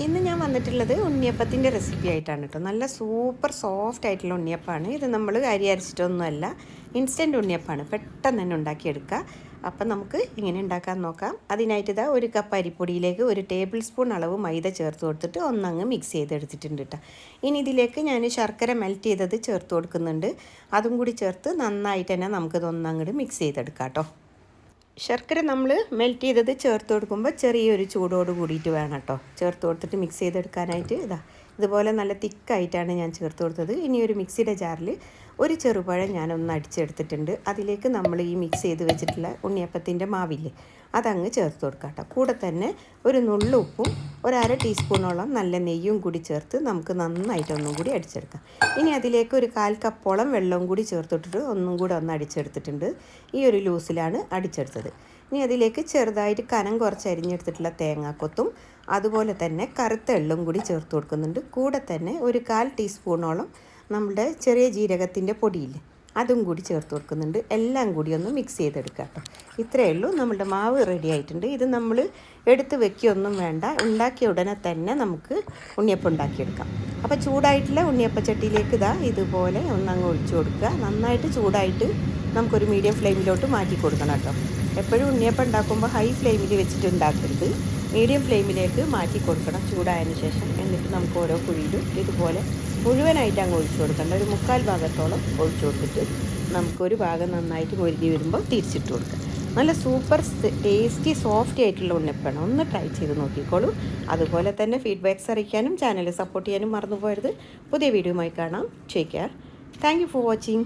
ഇന്ന് ഞാൻ വന്നിട്ടുള്ളത് ഉണ്ണിയപ്പത്തിൻ്റെ റെസിപ്പി ആയിട്ടാണ് കേട്ടോ. നല്ല സൂപ്പർ സോഫ്റ്റ് ആയിട്ടുള്ള ഉണ്ണിയപ്പമാണ് ഇത്. നമ്മൾ അരി അരച്ചിട്ടൊന്നുമല്ല, ഇൻസ്റ്റൻറ്റ് ഉണ്ണിയപ്പമാണ്. പെട്ടെന്ന് തന്നെ ഉണ്ടാക്കിയെടുക്കുക. അപ്പം നമുക്ക് എങ്ങനെ ഉണ്ടാക്കാൻ നോക്കാം. അതിനായിട്ട് ഇതാ 1 കപ്പ് അരിപ്പൊടിയിലേക്ക് 1 ടേബിൾ സ്പൂൺ അളവ് മൈദ ചേർത്ത് കൊടുത്തിട്ട് ഒന്നങ്ങ് മിക്സ് ചെയ്തെടുത്തിട്ടുണ്ട് കേട്ടോ. ഇനി ഇതിലേക്ക് ഞാൻ ശർക്കര മെൽറ്റ് ചെയ്തത് ചേർത്ത് കൊടുക്കുന്നുണ്ട്. അതും കൂടി ചേർത്ത് നന്നായിട്ട് തന്നെ നമുക്കിത് ഒന്നങ്ങോട്ട് മിക്സ് ചെയ്തെടുക്കാം കേട്ടോ. ശർക്കര നമ്മൾ മെൽറ്റ് ചെയ്തത് ചേർത്ത് കൊടുക്കുമ്പോൾ ചെറിയൊരു ചൂടോട് കൂടിയിട്ട് വേണം കേട്ടോ ചേർത്ത് കൊടുത്തിട്ട് മിക്സ് ചെയ്തെടുക്കാനായിട്ട്. ഇതുപോലെ നല്ല തിക്കായിട്ടാണ് ഞാൻ ചേർത്ത് കൊടുത്തത്. ഇനി ഒരു മിക്സിയുടെ ജാറിൽ ഒരു ചെറുപഴം ഞാനൊന്ന് അടിച്ചെടുത്തിട്ടുണ്ട്. അതിലേക്ക് നമ്മൾ ഈ മിക്സ് ചെയ്ത് വെച്ചിട്ടുള്ള ഉണ്ണിയപ്പത്തിൻ്റെ മാവില്ലേ അതങ്ങ് ചേർത്ത് കൊടുക്കാം കേട്ടോ. കൂടെ തന്നെ ഒരു നുള്ളു ഉപ്പും 1/2 ടീസ്പൂണോളം നല്ല നെയ്യും കൂടി ചേർത്ത് നമുക്ക് നന്നായിട്ടൊന്നും കൂടി അടിച്ചെടുക്കാം. ഇനി അതിലേക്ക് ഒരു 1/4 കപ്പോളം വെള്ളവും കൂടി ചേർത്തിട്ടിട്ട് ഒന്നും കൂടി ഒന്ന് അടിച്ചെടുത്തിട്ടുണ്ട്. ഈ ഒരു ലൂസിലാണ് അടിച്ചെടുത്തത്. ഇനി അതിലേക്ക് ചെറുതായിട്ട് കനം കുറച്ച് അരിഞ്ഞെടുത്തിട്ടുള്ള തേങ്ങാക്കൊത്തും അതുപോലെ തന്നെ കറുത്ത എള്ളും കൂടി ചേർത്ത് കൊടുക്കുന്നുണ്ട്. കൂടെ തന്നെ ഒരു 1/4 ടീസ്പൂണോളം നമ്മുടെ ചെറിയ ജീരകത്തിൻ്റെ പൊടിയില്ലേ അതും കൂടി ചേർത്ത് കൊടുക്കുന്നുണ്ട്. എല്ലാം കൂടി ഒന്ന് മിക്സ് ചെയ്തെടുക്കാം കേട്ടോ. ഇത്രയേ ഉള്ളൂ, നമ്മുടെ മാവ് റെഡി ആയിട്ടുണ്ട്. ഇത് നമ്മൾ എടുത്ത് വെക്കുകയൊന്നും വേണ്ട, ഉണ്ടാക്കിയ ഉടനെ തന്നെ നമുക്ക് ഉണ്ണിയപ്പം ഉണ്ടാക്കിയെടുക്കാം. അപ്പോൾ ചൂടായിട്ടുള്ള ഉണ്ണിയപ്പച്ചട്ടിയിലേക്ക് ഇതുപോലെ ഒന്നങ്ങ് ഒഴിച്ചു കൊടുക്കുക. നന്നായിട്ട് ചൂടായിട്ട് നമുക്കൊരു മീഡിയം ഫ്ലെയിമിലോട്ട് മാറ്റി കൊടുക്കണം കേട്ടോ. എപ്പോഴും ഉണ്ണിയപ്പം ഉണ്ടാക്കുമ്പോൾ ഹൈ ഫ്ലെയിമിൽ വെച്ചിട്ട് ഉണ്ടാക്കരുത്, മീഡിയം ഫ്ലെയിമിലേക്ക് മാറ്റി കൊടുക്കണം ചൂടായതിന് ശേഷം. എന്നിട്ട് നമുക്ക് ഓരോ കുഴിയിലും ഇതുപോലെ മുഴുവനായിട്ട് അങ്ങ് ഒഴിച്ചു കൊടുക്കേണ്ട, ഒരു 1/4 ഭാഗത്തോളം ഒഴിച്ചു കൊടുത്തിട്ട് നമുക്കൊരു ഭാഗം നന്നായിട്ട് മൊരിഞ്ഞ് വരുമ്പോൾ തിരിച്ചിട്ട് കൊടുക്കുക. നല്ല സൂപ്പർ ടേസ്റ്റി സോഫ്റ്റ് ആയിട്ടുള്ള ഉണ്ണിയപ്പമാണ്. ഒന്ന് ട്രൈ ചെയ്ത് നോക്കിക്കോളൂ. അതുപോലെ തന്നെ ഫീഡ്ബാക്ക്സ് അറിയിക്കാനും ചാനൽ സപ്പോർട്ട് ചെയ്യാനും മറന്നു പോകരുത്. പുതിയ വീഡിയോയുമായി കാണാം. Take care. Thank you for watching.